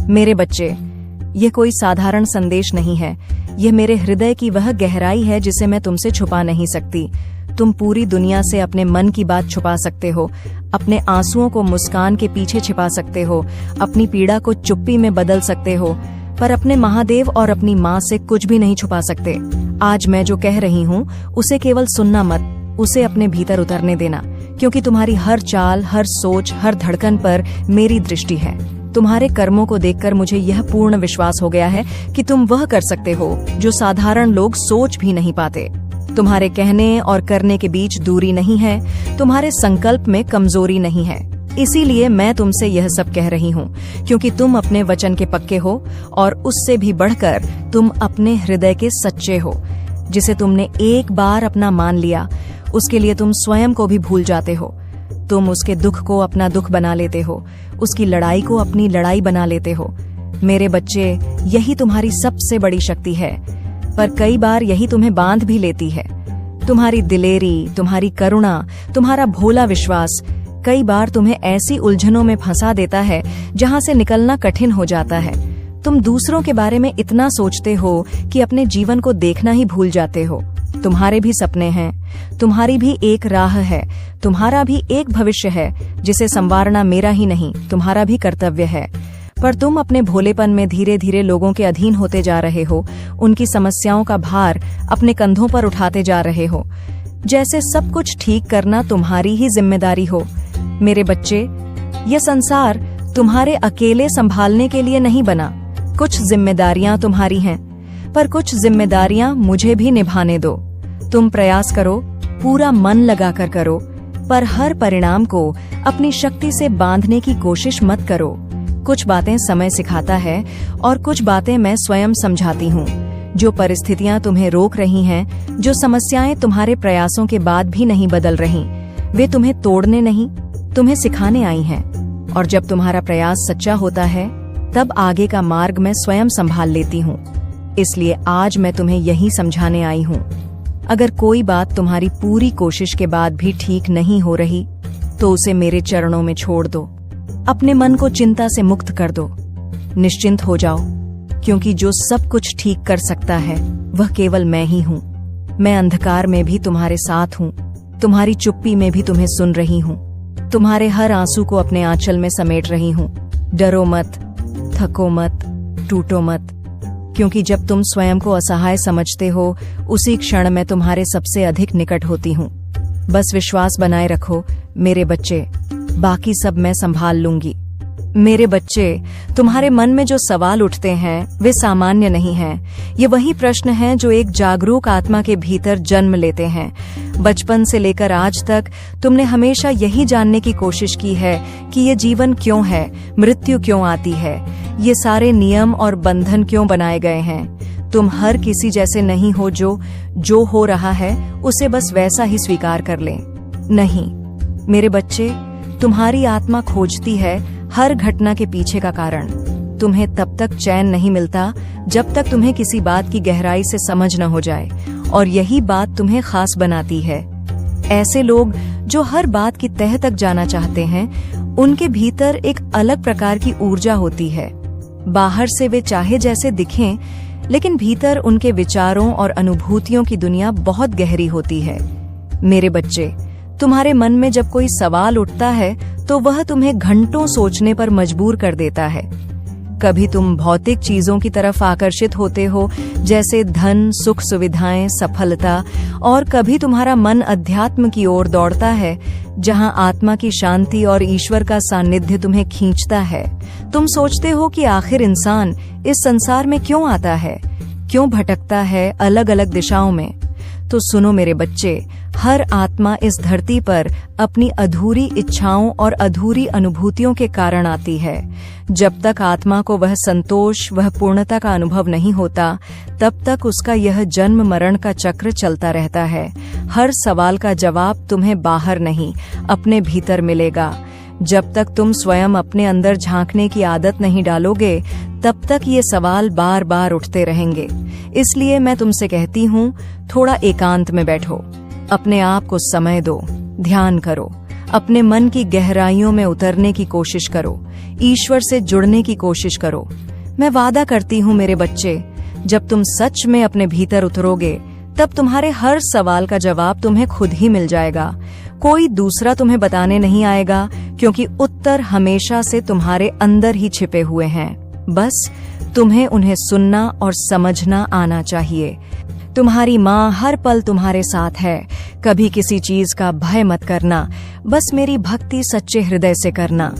मेरे बच्चे, यह कोई साधारण संदेश नहीं है। यह मेरे हृदय की वह गहराई है जिसे मैं तुमसे छुपा नहीं सकती। तुम पूरी दुनिया से अपने मन की बात छुपा सकते हो, अपने आंसुओं को मुस्कान के पीछे छिपा सकते हो, अपनी पीड़ा को चुप्पी में बदल सकते हो, पर अपने महादेव और अपनी माँ से कुछ भी नहीं छुपा सकते। आज मैं जो कह रही हूँ उसे केवल सुनना मत, उसे अपने भीतर उतरने देना, क्योंकि तुम्हारी हर चाल, हर सोच, हर धड़कन पर मेरी दृष्टि है। तुम्हारे कर्मों को देखकर मुझे यह पूर्ण विश्वास हो गया है कि तुम वह कर सकते हो जो साधारण लोग सोच भी नहीं पाते। तुम्हारे कहने और करने के बीच दूरी नहीं है, तुम्हारे संकल्प में कमजोरी नहीं है। इसीलिए मैं तुमसे यह सब कह रही हूँ, क्योंकि तुम अपने वचन के पक्के हो और उससे भी बढ़कर तुम अपने हृदय के सच्चे हो। जिसे तुमने एक बार अपना मान लिया, उसके लिए तुम स्वयं को भी भूल जाते हो। तुम उसके दुख को अपना दुख बना लेते हो, उसकी लड़ाई को अपनी लड़ाई बना लेते हो। मेरे बच्चे, यही तुम्हारी सबसे बड़ी शक्ति है, पर कई बार यही तुम्हें बांध भी लेती है। तुम्हारी दिलेरी, तुम्हारी करुणा, तुम्हारा भोला विश्वास कई बार तुम्हें ऐसी उलझनों में फंसा देता है जहां से निकलना कठिन हो जाता है। तुम दूसरों के बारे में इतना सोचते हो कि अपने जीवन को देखना ही भूल जाते हो। तुम्हारे भी सपने हैं, तुम्हारी भी एक राह है, तुम्हारा भी एक भविष्य है जिसे संवारना मेरा ही नहीं, तुम्हारा भी कर्तव्य है। पर तुम अपने भोलेपन में धीरे धीरे लोगों के अधीन होते जा रहे हो, उनकी समस्याओं का भार अपने कंधों पर उठाते जा रहे हो, जैसे सब कुछ ठीक करना तुम्हारी ही जिम्मेदारी हो। मेरे बच्चे, यह संसार तुम्हारे अकेले संभालने के लिए नहीं बना। कुछ जिम्मेदारियां तुम्हारी हैं, पर कुछ जिम्मेदारियां मुझे भी निभाने दो। तुम प्रयास करो, पूरा मन लगाकर करो, पर हर परिणाम को अपनी शक्ति से बांधने की कोशिश मत करो। कुछ बातें समय सिखाता है और कुछ बातें मैं स्वयं समझाती हूँ। जो परिस्थितियां तुम्हें रोक रही हैं, जो समस्याएं तुम्हारे प्रयासों के बाद भी नहीं बदल रही, वे तुम्हें तोड़ने नहीं, तुम्हें सिखाने आई हैं। और जब तुम्हारा प्रयास सच्चा होता है, तब आगे का मार्ग मैं स्वयं संभाल लेती हूँ। इसलिए आज मैं तुम्हें यही समझाने आई हूँ। अगर कोई बात तुम्हारी पूरी कोशिश के बाद भी ठीक नहीं हो रही, तो उसे मेरे चरणों में छोड़ दो। अपने मन को चिंता से मुक्त कर दो। निश्चिंत हो जाओ, क्योंकि जो सब कुछ ठीक कर सकता है वह केवल मैं ही हूँ। मैं अंधकार में भी तुम्हारे साथ हूँ, तुम्हारी चुप्पी में भी तुम्हें सुन रही हूँ, तुम्हारे हर आंसू को अपने आंचल में समेट रही हूँ। डरो मत, थको मत, टूटो मत, क्योंकि जब तुम स्वयं को असहाय समझते हो, उसी क्षण मैं तुम्हारे सबसे अधिक निकट होती हूँ। बस विश्वास बनाए रखो मेरे बच्चे, बाकी सब मैं संभाल लूंगी। मेरे बच्चे, तुम्हारे मन में जो सवाल उठते हैं वे सामान्य नहीं हैं। ये वही प्रश्न हैं जो एक जागरूक आत्मा के भीतर जन्म लेते हैं। बचपन से लेकर आज तक तुमने हमेशा यही जानने की कोशिश की है कि ये जीवन क्यों है, मृत्यु क्यों आती है, ये सारे नियम और बंधन क्यों बनाए गए हैं। तुम हर किसी जैसे नहीं हो जो हो रहा है उसे बस वैसा ही स्वीकार कर लें। नहीं मेरे बच्चे, तुम्हारी आत्मा खोजती है हर घटना के पीछे का कारण। तुम्हें तब तक चैन नहीं मिलता जब तक तुम्हें किसी बात की गहराई से समझ न हो जाए, और यही बात तुम्हें खास बनाती है। ऐसे लोग जो हर बात की तह तक जाना चाहते हैं, उनके भीतर एक अलग प्रकार की ऊर्जा होती है। बाहर से वे चाहे जैसे दिखें, लेकिन भीतर उनके विचारों और अनुभूतियों की दुनिया बहुत गहरी होती है। मेरे बच्चे, तुम्हारे मन में जब कोई सवाल उठता है तो वह तुम्हें घंटों सोचने पर मजबूर कर देता है। कभी तुम भौतिक चीजों की तरफ आकर्षित होते हो, जैसे धन, सुख, सुविधाएं, सफलता, और कभी तुम्हारा मन अध्यात्म की ओर दौड़ता है, जहां आत्मा की शांति और ईश्वर का सानिध्य तुम्हें खींचता है। तुम सोचते हो कि आखिर इंसान इस संसार में क्यों आता है, क्यों भटकता है अलग अलग दिशाओं में। तो सुनो मेरे बच्चे, हर आत्मा इस धरती पर अपनी अधूरी इच्छाओं और अधूरी अनुभूतियों के कारण आती है। जब तक आत्मा को वह संतोष, वह पूर्णता का अनुभव नहीं होता, तब तक उसका यह जन्म मरण का चक्र चलता रहता है। हर सवाल का जवाब तुम्हें बाहर नहीं, अपने भीतर मिलेगा। जब तक तुम स्वयं अपने अंदर झांकने की आदत नहीं डालोगे, तब तक ये सवाल बार बार उठते रहेंगे। इसलिए मैं तुमसे कहती हूँ, थोड़ा एकांत में बैठो, अपने आप को समय दो, ध्यान करो, अपने मन की गहराइयों में उतरने की कोशिश करो, ईश्वर से जुड़ने की कोशिश करो। मैं वादा करती हूँ मेरे बच्चे, जब तुम सच में अपने भीतर उतरोगे, तब तुम्हारे हर सवाल का जवाब तुम्हें खुद ही मिल जाएगा। कोई दूसरा तुम्हें बताने नहीं आएगा, क्योंकि उत्तर हमेशा से तुम्हारे अंदर ही छिपे हुए हैं। बस तुम्हें उन्हें सुनना और समझना आना चाहिए। तुम्हारी माँ हर पल तुम्हारे साथ है। कभी किसी चीज का भय मत करना, बस मेरी भक्ति सच्चे हृदय से करना।